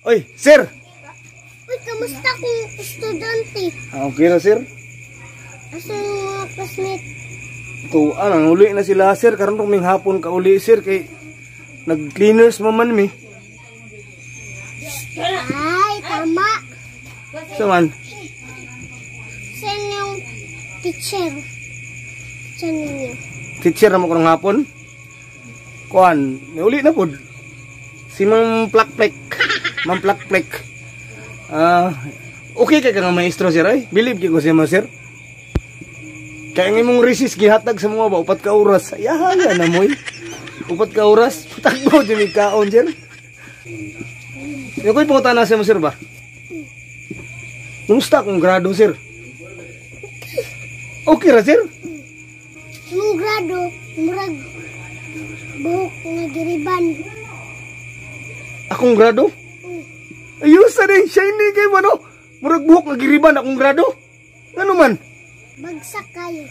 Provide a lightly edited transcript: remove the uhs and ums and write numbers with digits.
Oy, sir. Uy, kamusta kung estudyante? Okay na, sir. Asa yung mga classmate? Ito, uli na sila, sir. Karon kaming hapon ka uli, sir. Kay nag-cleaners maman mi. Ay, tama. Saman? Saan yung teacher? Saan ninyo? Teacher na mo karong hapon. Kuan, uli na pod. Si Mang Plakplek. Mang Plakplek. Okay kay ka nga maestro, sir ay? Believe ko siya, sir. Kaya nga mong resist gihatag sa mga ba, upat ka oras. Ayahan na mo eh. Upat ka oras, takbo dyan kaon, sir. Yung ko'y puta na siya mo, sir ba? Kumusta akong grado, sir? Okay ra, sir? Yung grado, murag buhok na giriban. Akong grado? Ayos na rin, shiny kayo, ano? Murag buhok na giriban akong grado. Ano man? Bagsak kayo.